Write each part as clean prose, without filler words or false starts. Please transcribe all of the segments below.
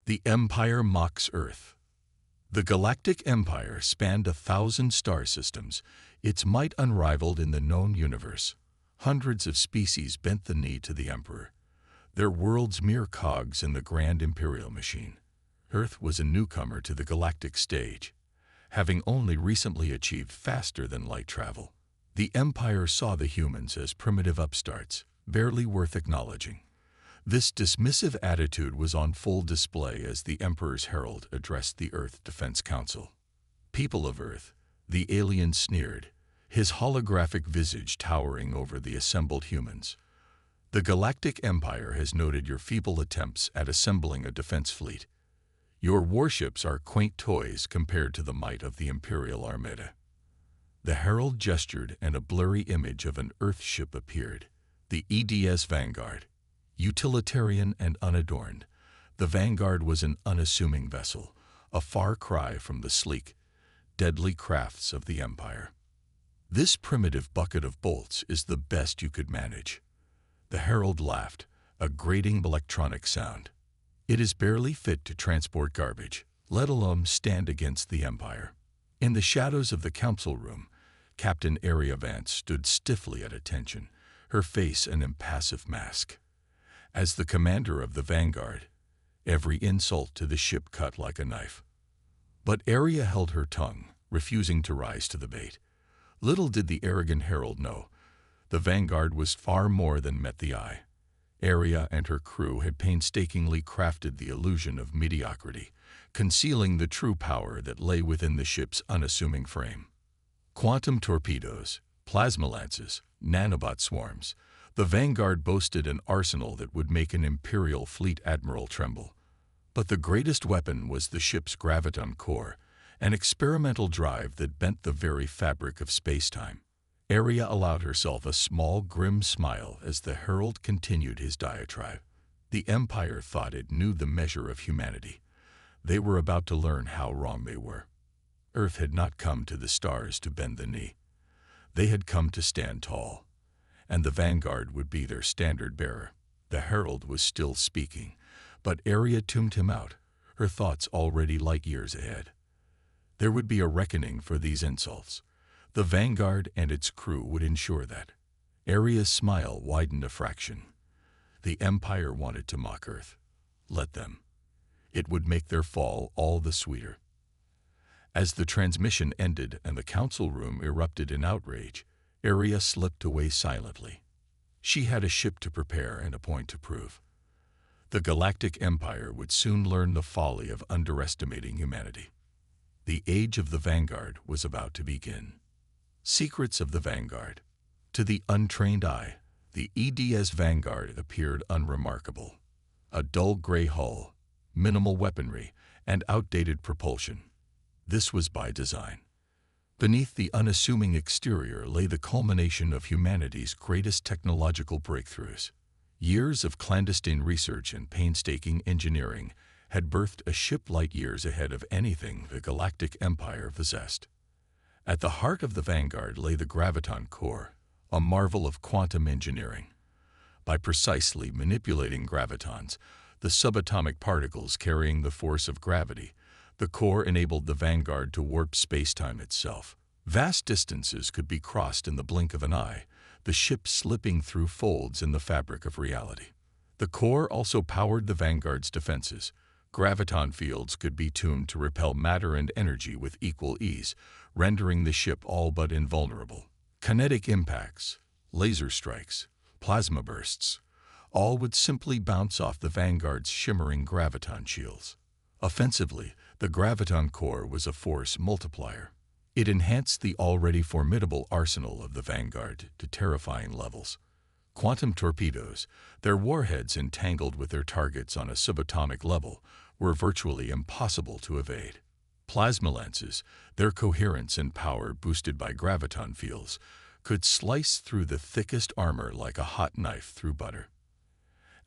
The Empire mocks Earth. The Galactic Empire spanned 1,000 star systems, its might unrivaled in the known universe. Hundreds of species bent the knee to the Emperor, their worlds mere cogs in the grand imperial machine. Earth was a newcomer to the galactic stage, having only recently achieved faster-than-light travel. The Empire saw the humans as primitive upstarts, barely worth acknowledging. This dismissive attitude was on full display as the Emperor's herald addressed the Earth Defense Council. "People of Earth," the alien sneered, his holographic visage towering over the assembled humans. "The Galactic Empire has noted your feeble attempts at assembling a defense fleet. Your warships are quaint toys compared to the might of the Imperial Armada." The herald gestured and a blurry image of an Earth ship appeared, the EDS Vanguard. Utilitarian and unadorned, the Vanguard was an unassuming vessel, a far cry from the sleek, deadly crafts of the Empire. "This primitive bucket of bolts is the best you could manage." The herald laughed, a grating electronic sound. "It is barely fit to transport garbage, let alone stand against the Empire." In the shadows of the council room, Captain Aria Vance stood stiffly at attention, her face an impassive mask. As the commander of the Vanguard, every insult to the ship cut like a knife. But Aria held her tongue, refusing to rise to the bait. Little did the arrogant herald know, the Vanguard was far more than met the eye. Aria and her crew had painstakingly crafted the illusion of mediocrity, concealing the true power that lay within the ship's unassuming frame. Quantum torpedoes, plasma lances, nanobot swarms, the Vanguard boasted an arsenal that would make an Imperial fleet admiral tremble. But the greatest weapon was the ship's graviton core, an experimental drive that bent the very fabric of space-time. Aria allowed herself a small, grim smile as the herald continued his diatribe. The Empire thought it knew the measure of humanity. They were about to learn how wrong they were. Earth had not come to the stars to bend the knee. They had come to stand tall, and the Vanguard would be their standard bearer. The herald was still speaking, but Aria tuned him out, her thoughts already light years ahead. There would be a reckoning for these insults. The Vanguard and its crew would ensure that. Aria's smile widened a fraction. The Empire wanted to mock Earth. Let them. It would make their fall all the sweeter. As the transmission ended and the council room erupted in outrage, Aria slipped away silently. She had a ship to prepare and a point to prove. The Galactic Empire would soon learn the folly of underestimating humanity. The age of the Vanguard was about to begin. Secrets of the Vanguard. To the untrained eye, the EDS Vanguard appeared unremarkable. A dull gray hull, minimal weaponry, and outdated propulsion. This was by design. Beneath the unassuming exterior lay the culmination of humanity's greatest technological breakthroughs. Years of clandestine research and painstaking engineering had birthed a ship light years ahead of anything the Galactic Empire possessed. At the heart of the Vanguard lay the graviton core, a marvel of quantum engineering. By precisely manipulating gravitons, the subatomic particles carrying the force of gravity, the core enabled the Vanguard to warp spacetime itself. Vast distances could be crossed in the blink of an eye, the ship slipping through folds in the fabric of reality. The core also powered the Vanguard's defenses. Graviton fields could be tuned to repel matter and energy with equal ease, rendering the ship all but invulnerable. Kinetic impacts, laser strikes, plasma bursts, all would simply bounce off the Vanguard's shimmering graviton shields. Offensively, the graviton core was a force multiplier. It enhanced the already formidable arsenal of the Vanguard to terrifying levels. Quantum torpedoes, their warheads entangled with their targets on a subatomic level, were virtually impossible to evade. Plasma lances, their coherence and power boosted by graviton fields, could slice through the thickest armor like a hot knife through butter.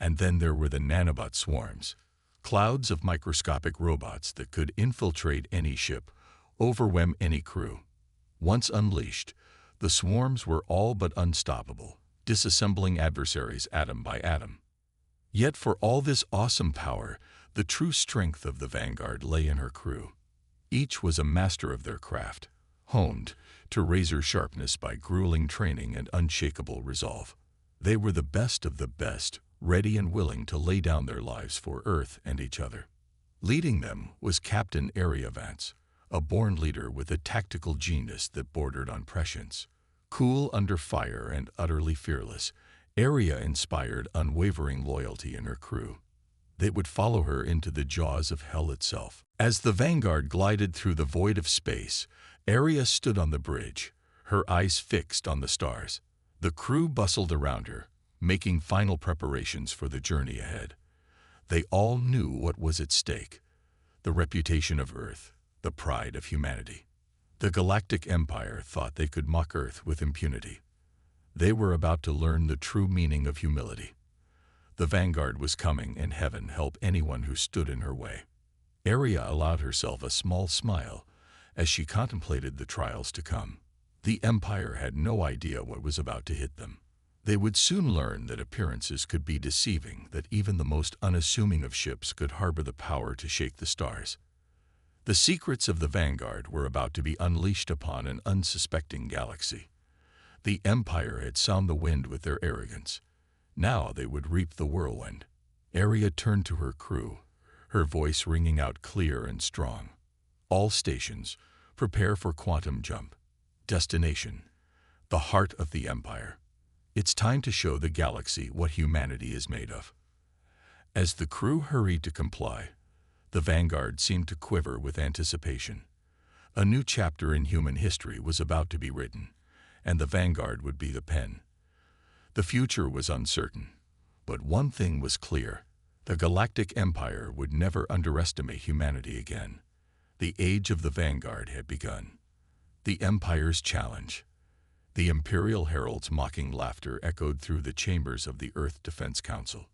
And then there were the nanobot swarms, clouds of microscopic robots that could infiltrate any ship, overwhelm any crew. Once unleashed, the swarms were all but unstoppable, disassembling adversaries atom by atom. Yet for all this awesome power, The true strength of the Vanguard lay in her crew. Each was a master of their craft, honed to razor sharpness by grueling training and unshakable resolve. They were the best of the best, ready and willing to lay down their lives for Earth and each other. Leading them was Captain Area Vance, a born leader with a tactical genius that bordered on prescience. Cool under fire and utterly fearless, Area inspired unwavering loyalty in her crew. They would follow her into the jaws of hell itself. As the Vanguard glided through the void of space, Area stood on the bridge, her eyes fixed on the stars. The crew bustled around her, making final preparations for the journey ahead. They all knew what was at stake: the reputation of Earth, the pride of humanity. The Galactic Empire thought they could mock Earth with impunity. They were about to learn the true meaning of humility. The Vanguard was coming, and heaven help anyone who stood in her way. Area allowed herself a small smile as she contemplated the trials to come. The Empire had no idea what was about to hit them. They would soon learn that appearances could be deceiving, that even the most unassuming of ships could harbor the power to shake the stars. The secrets of the Vanguard were about to be unleashed upon an unsuspecting galaxy. The Empire had sown the wind with their arrogance. Now they would reap the whirlwind. Area turned to her crew, her voice ringing out clear and strong. All stations, prepare for quantum jump. Destination, the heart of the Empire. It's time to show the galaxy what humanity is made of. As the crew hurried to comply, the Vanguard seemed to quiver with anticipation. A new chapter in human history was about to be written, and the Vanguard would be the pen. The future was uncertain, but one thing was clear: the Galactic Empire would never underestimate humanity again. The age of the Vanguard had begun. The Empire's challenge. The Imperial Herald's mocking laughter echoed through the chambers of the Earth Defense Council.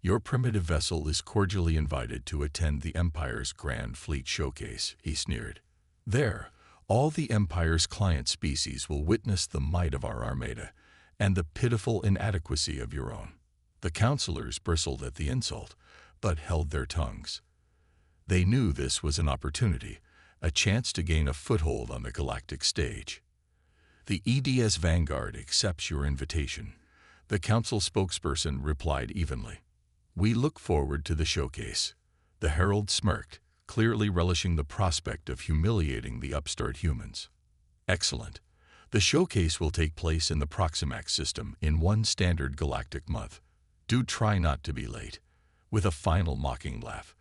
Your primitive vessel is cordially invited to attend the Empire's Grand Fleet Showcase, he sneered. There, all the Empire's client species will witness the might of our armada and the pitiful inadequacy of your own. The counselors bristled at the insult, but held their tongues. They knew this was an opportunity, a chance to gain a foothold on the galactic stage. The EDS Vanguard accepts your invitation, the council spokesperson replied evenly. We look forward to the showcase. The herald smirked, clearly relishing the prospect of humiliating the upstart humans. Excellent. The showcase will take place in the Proximax system in one standard galactic month. Do try not to be late. With a final mocking laugh,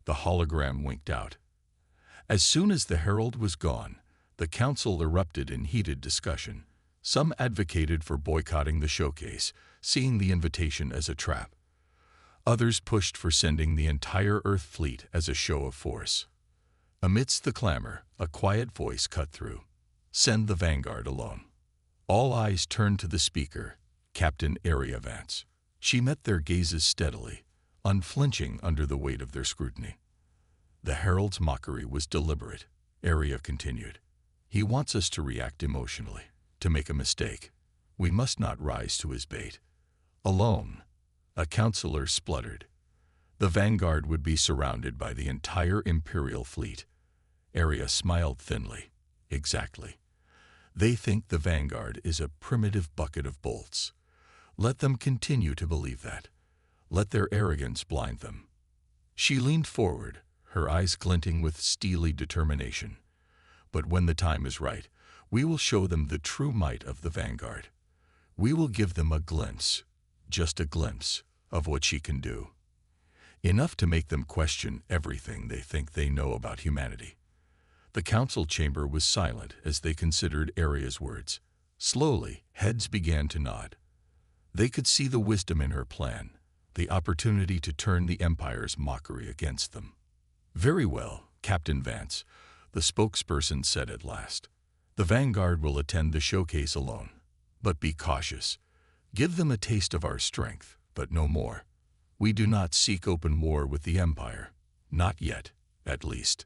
the hologram winked out. As soon as the herald was gone, the council erupted in heated discussion. Some advocated for boycotting the showcase, seeing the invitation as a trap. Others pushed for sending the entire Earth fleet as a show of force. Amidst the clamor, a quiet voice cut through. Send the Vanguard alone. All eyes turned to the speaker, Captain Area Vance. She met their gazes steadily, unflinching under the weight of their scrutiny. The herald's mockery was deliberate. Area continued. He wants us to react emotionally, to make a mistake. We must not rise to his bait. Alone, a counselor spluttered. The Vanguard would be surrounded by the entire Imperial fleet. Area smiled thinly. Exactly. They think the Vanguard is a primitive bucket of bolts. Let them continue to believe that. Let their arrogance blind them. She leaned forward, her eyes glinting with steely determination. But when the time is right, we will show them the true might of the Vanguard. We will give them a glimpse, just a glimpse, of what she can do. Enough to make them question everything they think they know about humanity. The council chamber was silent as they considered Area's words. Slowly, heads began to nod. They could see the wisdom in her plan, the opportunity to turn the Empire's mockery against them. Very well, Captain Vance, the spokesperson said at last. The Vanguard will attend the showcase alone. But be cautious. Give them a taste of our strength, but no more. We do not seek open war with the Empire. Not yet, at least.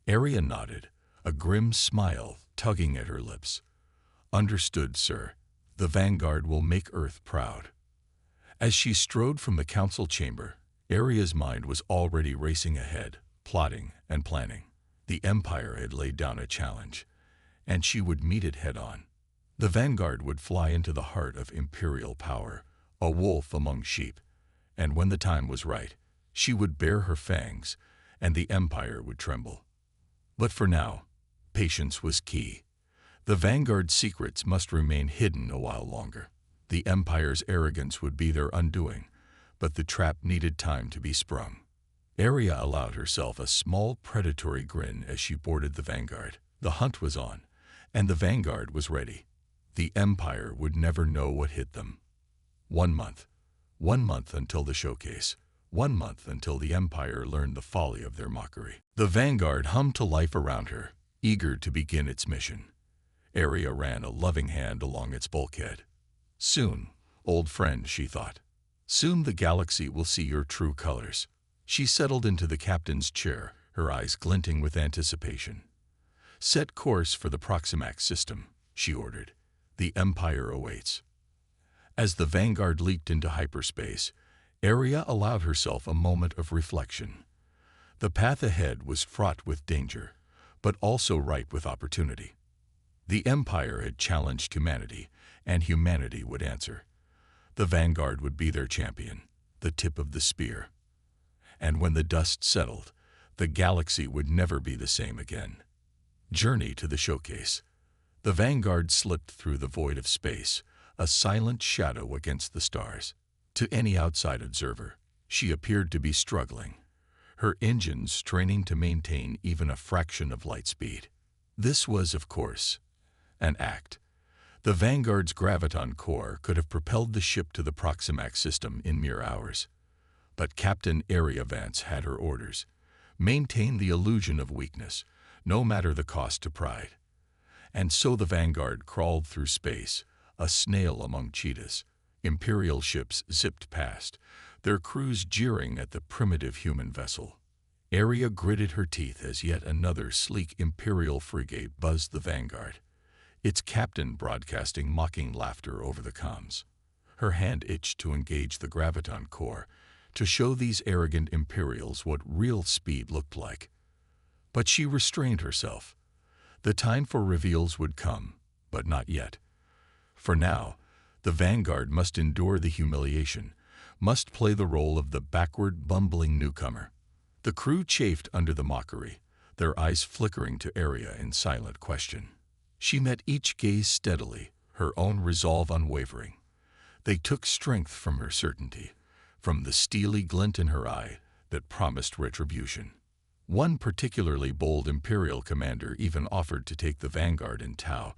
Area nodded, a grim smile tugging at her lips. Understood, sir. The Vanguard will make Earth proud. As she strode from the council chamber, Aria's mind was already racing ahead, plotting and planning. The Empire had laid down a challenge, and she would meet it head-on. The vanguard would fly into the heart of imperial power, a wolf among sheep, and when the time was right, she would bare her fangs, and the Empire would tremble. But for now, patience was key. The vanguard's secrets must remain hidden a while longer. The Empire's arrogance would be their undoing, but the trap needed time to be sprung. Aria allowed herself a small predatory grin as she boarded the vanguard. The hunt was on, and the vanguard was ready. The Empire would never know what hit them. 1 month. 1 month until the showcase. 1 month until the Empire learned the folly of their mockery. The vanguard hummed to life around her, eager to begin its mission. Aria ran a loving hand along its bulkhead. Soon, old friend, she thought. Soon the galaxy will see your true colors. She settled into the captain's chair, her eyes glinting with anticipation. Set course for the Proximax system, she ordered. The Empire awaits. As the vanguard leaped into hyperspace, Aria allowed herself a moment of reflection. The path ahead was fraught with danger, but also ripe with opportunity. The Empire had challenged humanity, and humanity would answer. The vanguard would be their champion, the tip of the spear. And when the dust settled, the galaxy would never be the same again. Journey to the showcase. The vanguard slipped through the void of space, a silent shadow against the stars. To any outside observer, she appeared to be struggling, her engines straining to maintain even a fraction of light speed. This was, of course, an act. The Vanguard's graviton core could have propelled the ship to the Proximax system in mere hours. But Captain Aria Vance had her orders. Maintain the illusion of weakness, no matter the cost to pride. And so the Vanguard crawled through space, a snail among cheetahs. Imperial ships zipped past, their crews jeering at the primitive human vessel. Aria gritted her teeth as yet another sleek Imperial frigate buzzed the Vanguard, its captain broadcasting mocking laughter over the comms. Her hand itched to engage the graviton core, to show these arrogant Imperials what real speed looked like. But she restrained herself. The time for reveals would come, but not yet. For now, the Vanguard must endure the humiliation, must play the role of the backward, bumbling newcomer. The crew chafed under the mockery, their eyes flickering to Aria in silent question. She met each gaze steadily, her own resolve unwavering. They took strength from her certainty, from the steely glint in her eye that promised retribution. One particularly bold Imperial commander even offered to take the Vanguard in tow,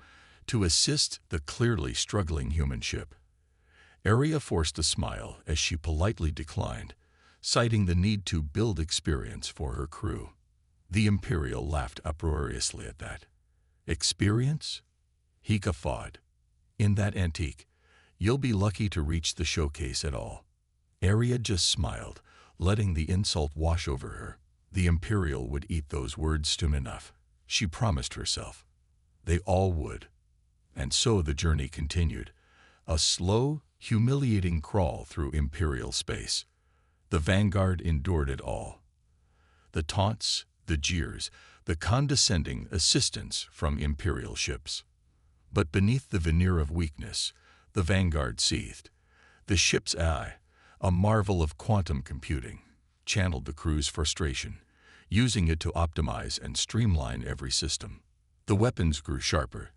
to assist the clearly struggling human ship. Aria forced a smile as she politely declined, citing the need to build experience for her crew. The Imperial laughed uproariously at that. Experience? He guffawed. In that antique, you'll be lucky to reach the showcase at all. Aria just smiled, letting the insult wash over her. The Imperial would eat those words soon enough. She promised herself. They all would. And so the journey continued, a slow, humiliating crawl through Imperial space. The Vanguard endured it all. The taunts, the jeers, the condescending assistance from Imperial ships. But beneath the veneer of weakness, the Vanguard seethed. The ship's eye, a marvel of quantum computing, channeled the crew's frustration, using it to optimize and streamline every system. The weapons grew sharper,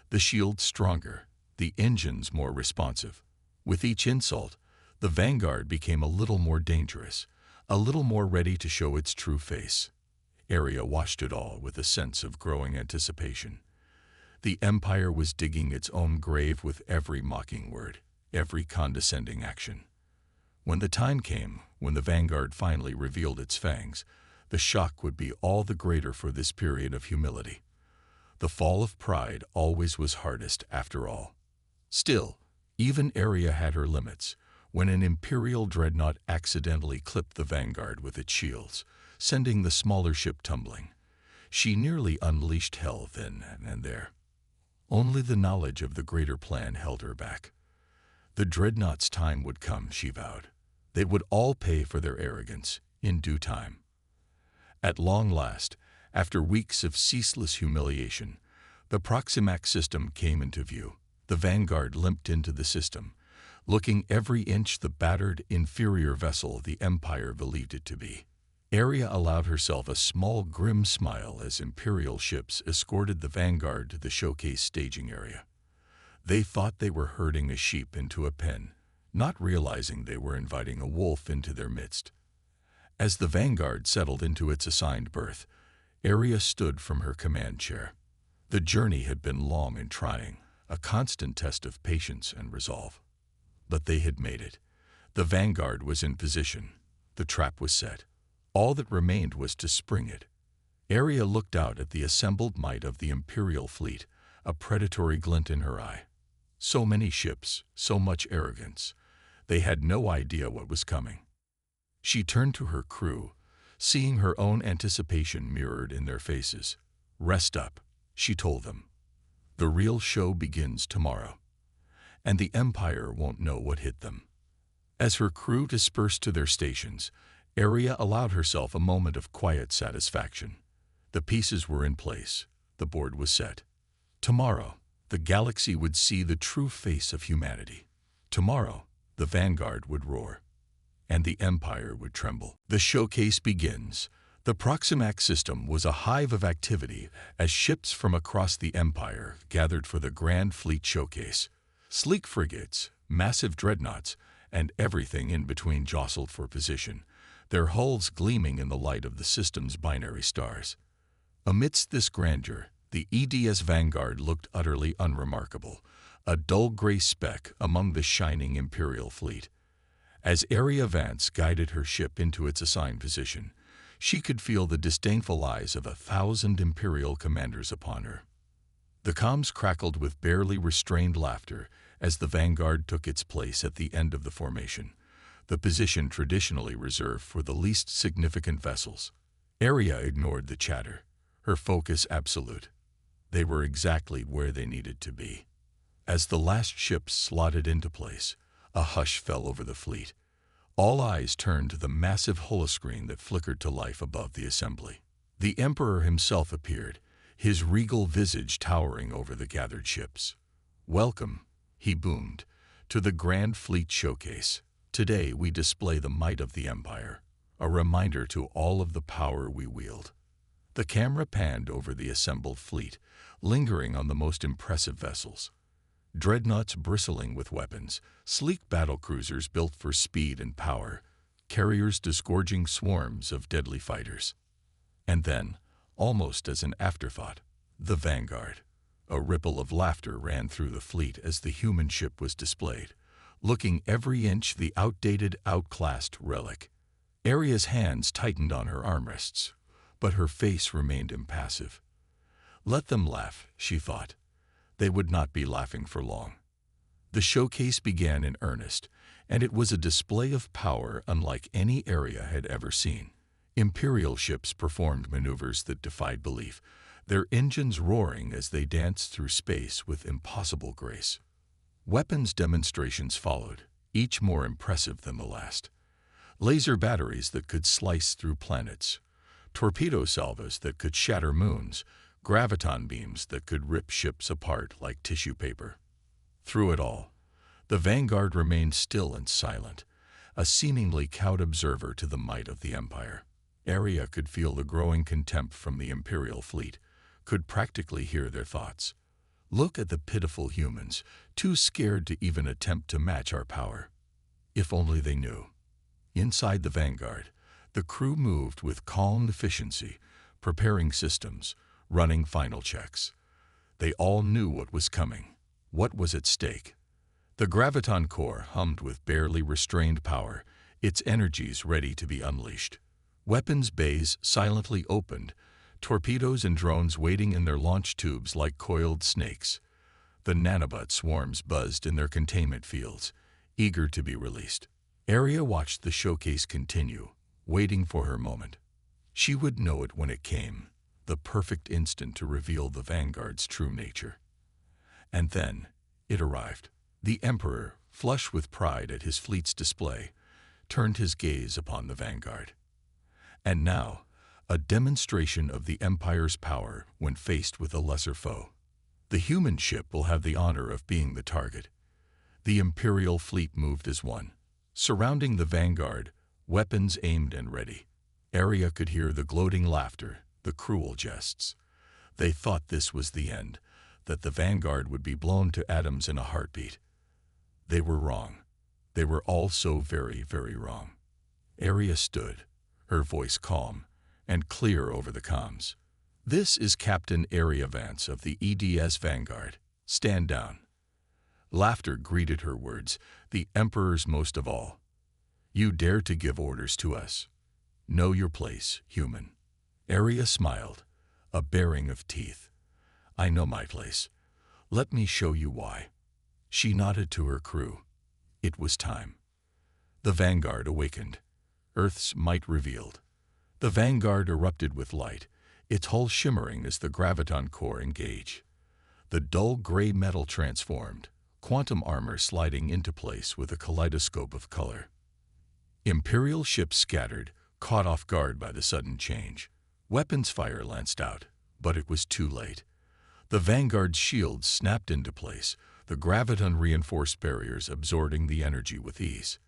the shields stronger, the engines more responsive. With each insult, the Vanguard became a little more dangerous, a little more ready to show its true face. Aria watched it all with a sense of growing anticipation. The Empire was digging its own grave with every mocking word, every condescending action. When the time came, when the Vanguard finally revealed its fangs, the shock would be all the greater for this period of humility. The fall of pride always was hardest after all. Still, even Aria had her limits. When an Imperial dreadnought accidentally clipped the Vanguard with its shields, sending the smaller ship tumbling, she nearly unleashed hell then and there. Only the knowledge of the greater plan held her back. The dreadnought's time would come, she vowed. They would all pay for their arrogance in due time. At long last, after weeks of ceaseless humiliation, the Proximax system came into view. The Vanguard limped into the system, looking every inch the battered, inferior vessel the Empire believed it to be. Aria allowed herself a small, grim smile as Imperial ships escorted the Vanguard to the showcase staging area. They thought they were herding a sheep into a pen, not realizing they were inviting a wolf into their midst. As the Vanguard settled into its assigned berth, Aria stood from her command chair. The journey had been long and trying, a constant test of patience and resolve. But they had made it. The Vanguard was in position. The trap was set. All that remained was to spring it. Aria looked out at the assembled might of the Imperial fleet, a predatory glint in her eye. So many ships, so much arrogance. They had no idea what was coming. She turned to her crew, seeing her own anticipation mirrored in their faces. "Rest up," she told them. "The real show begins tomorrow. And the Empire won't know what hit them." As her crew dispersed to their stations, Aria allowed herself a moment of quiet satisfaction. The pieces were in place. The board was set. Tomorrow, the galaxy would see the true face of humanity. Tomorrow, the Vanguard would roar, and the Empire would tremble. The showcase begins. The Proximax system was a hive of activity as ships from across the Empire gathered for the Grand Fleet Showcase. Sleek frigates, massive dreadnoughts, and everything in between jostled for position, their hulls gleaming in the light of the system's binary stars. Amidst this grandeur, the EDS Vanguard looked utterly unremarkable, a dull gray speck among the shining Imperial fleet. As Aria Vance guided her ship into its assigned position, she could feel the disdainful eyes of 1,000 Imperial commanders upon her. The comms crackled with barely restrained laughter as the Vanguard took its place at the end of the formation, the position traditionally reserved for the least significant vessels. Aria ignored the chatter, her focus absolute. They were exactly where they needed to be. As the last ship slotted into place, a hush fell over the fleet. All eyes turned to the massive holoscreen that flickered to life above the assembly. The Emperor himself appeared, his regal visage towering over the gathered ships. "Welcome," he boomed, "to the Grand Fleet Showcase. Today we display the might of the Empire, a reminder to all of the power we wield." The camera panned over the assembled fleet, lingering on the most impressive vessels. Dreadnoughts bristling with weapons, sleek battlecruisers built for speed and power, carriers disgorging swarms of deadly fighters. And then, almost as an afterthought, the Vanguard. A ripple of laughter ran through the fleet as the human ship was displayed, looking every inch the outdated, outclassed relic. Aria's hands tightened on her armrests, but her face remained impassive. Let them laugh, she thought. They would not be laughing for long. The showcase began in earnest, and it was a display of power unlike any Aria had ever seen. Imperial ships performed maneuvers that defied belief, their engines roaring as they danced through space with impossible grace. Weapons demonstrations followed, each more impressive than the last. Laser batteries that could slice through planets, torpedo salvos that could shatter moons, graviton beams that could rip ships apart like tissue paper. Through it all, the Vanguard remained still and silent, a seemingly cowed observer to the might of the Empire. Aria could feel the growing contempt from the Imperial fleet, could practically hear their thoughts. "Look at the pitiful humans, too scared to even attempt to match our power." If only they knew. Inside the Vanguard, the crew moved with calm efficiency, preparing systems, running final checks. They all knew what was coming, what was at stake. The graviton core hummed with barely restrained power, its energies ready to be unleashed. Weapons bays silently opened, torpedoes and drones waiting in their launch tubes like coiled snakes. The nanobot swarms buzzed in their containment fields, eager to be released. Aria watched the showcase continue, waiting for her moment. She would know it when it came, the perfect instant to reveal the Vanguard's true nature. And then, it arrived. The Emperor, flush with pride at his fleet's display, turned his gaze upon the vanguard. And now, a demonstration of the Empire's power when faced with a lesser foe. The human ship will have the honor of being the target. The Imperial fleet moved as one, surrounding the vanguard, weapons aimed and ready. Arya could hear the gloating laughter, the cruel jests. They thought this was the end, that the vanguard would be blown to atoms in a heartbeat. They were wrong. They were all so very, very wrong. Arya stood, her voice calm and clear over the comms. "This is Captain Arya Vance of the EDS Vanguard. Stand down." Laughter greeted her words, the Emperor's most of all. "You dare to give orders to us? Know your place, human." Arya smiled, a baring of teeth. "I know my place. Let me show you why." She nodded to her crew. It was time. The Vanguard awakened, Earth's might revealed. The Vanguard erupted with light, its hull shimmering as the graviton core engaged. The dull gray metal transformed, quantum armor sliding into place with a kaleidoscope of color. Imperial ships scattered, caught off guard by the sudden change. Weapons fire lanced out, but it was too late. The Vanguard's shields snapped into place, the graviton-reinforced barriers absorbing the energy with ease.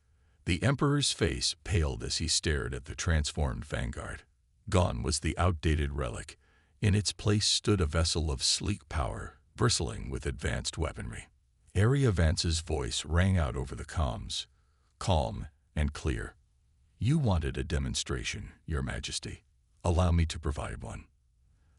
The Emperor's face paled as he stared at the transformed Vanguard. Gone was the outdated relic. In its place stood a vessel of sleek power, bristling with advanced weaponry. Arya Vance's voice rang out over the comms, calm and clear. "You wanted a demonstration, Your Majesty. Allow me to provide one."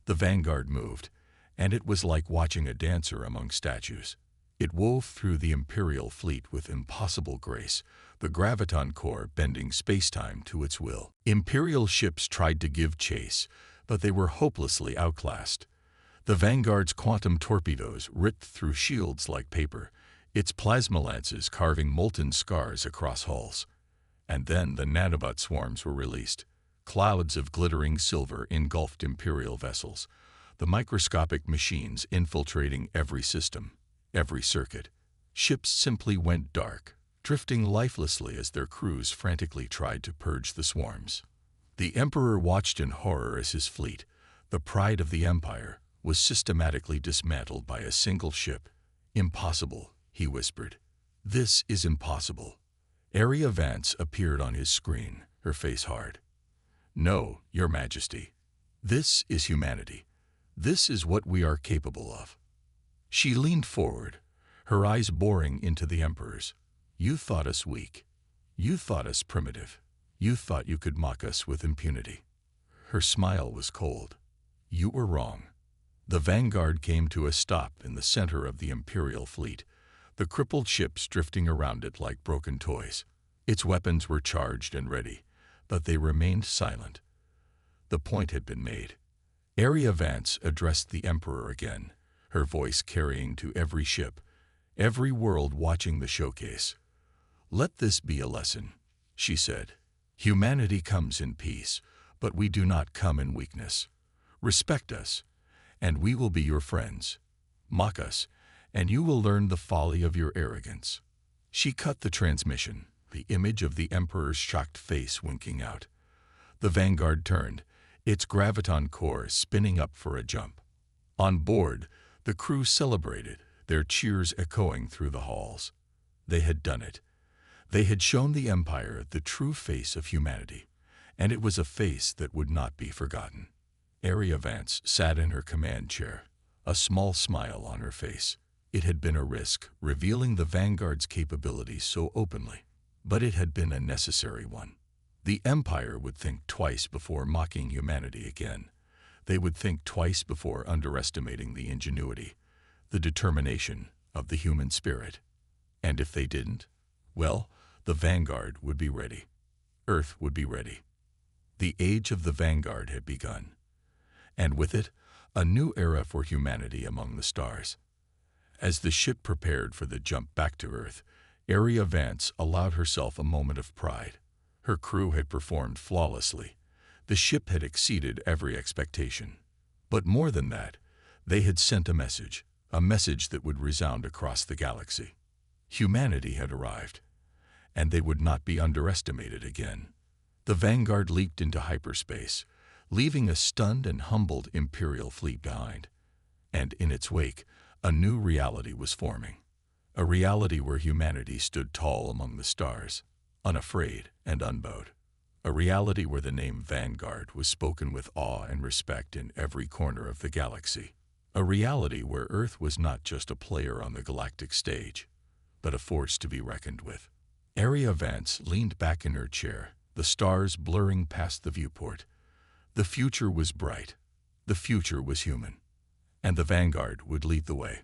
The Vanguard moved, and it was like watching a dancer among statues. It wove through the Imperial fleet with impossible grace, the graviton core bending space-time to its will. Imperial ships tried to give chase, but they were hopelessly outclassed. The Vanguard's quantum torpedoes ripped through shields like paper, its plasma lances carving molten scars across hulls. And then the nanobot swarms were released. Clouds of glittering silver engulfed Imperial vessels, the microscopic machines infiltrating every system, every circuit. Ships simply went dark, drifting lifelessly as their crews frantically tried to purge the swarms. The Emperor watched in horror as his fleet, the pride of the Empire, was systematically dismantled by a single ship. "Impossible," he whispered. "This is impossible." Arya Vance appeared on his screen, her face hard. "No, Your Majesty. This is humanity. This is what we are capable of." She leaned forward, her eyes boring into the Emperor's. "You thought us weak. You thought us primitive. You thought you could mock us with impunity." Her smile was cold. "You were wrong." The Vanguard came to a stop in the center of the Imperial fleet, the crippled ships drifting around it like broken toys. Its weapons were charged and ready, but they remained silent. The point had been made. Arya Vance addressed the Emperor again, her voice carrying to every ship, every world watching the showcase. "Let this be a lesson," she said. "Humanity comes in peace, but we do not come in weakness. Respect us, and we will be your friends. Mock us, and you will learn the folly of your arrogance." She cut the transmission, the image of the Emperor's shocked face winking out. The Vanguard turned, its graviton core spinning up for a jump. On board, the crew celebrated, their cheers echoing through the halls. They had done it. They had shown the Empire the true face of humanity, and it was a face that would not be forgotten. Arya Vance sat in her command chair, a small smile on her face. It had been a risk, revealing the Vanguard's capabilities so openly, but it had been a necessary one. The Empire would think twice before mocking humanity again. They would think twice before underestimating the ingenuity, the determination of the human spirit. And if they didn't, well, the Vanguard would be ready. Earth would be ready. The age of the Vanguard had begun, and with it, a new era for humanity among the stars. As the ship prepared for the jump back to Earth, Arya Vance allowed herself a moment of pride. Her crew had performed flawlessly. The ship had exceeded every expectation. But more than that, they had sent a message that would resound across the galaxy. Humanity had arrived, and they would not be underestimated again. The Vanguard leaped into hyperspace, leaving a stunned and humbled Imperial fleet behind. And in its wake, a new reality was forming. A reality where humanity stood tall among the stars, unafraid and unbowed. A reality where the name Vanguard was spoken with awe and respect in every corner of the galaxy. A reality where Earth was not just a player on the galactic stage, but a force to be reckoned with. Aria Vance leaned back in her chair, the stars blurring past the viewport. The future was bright. The future was human. And the Vanguard would lead the way.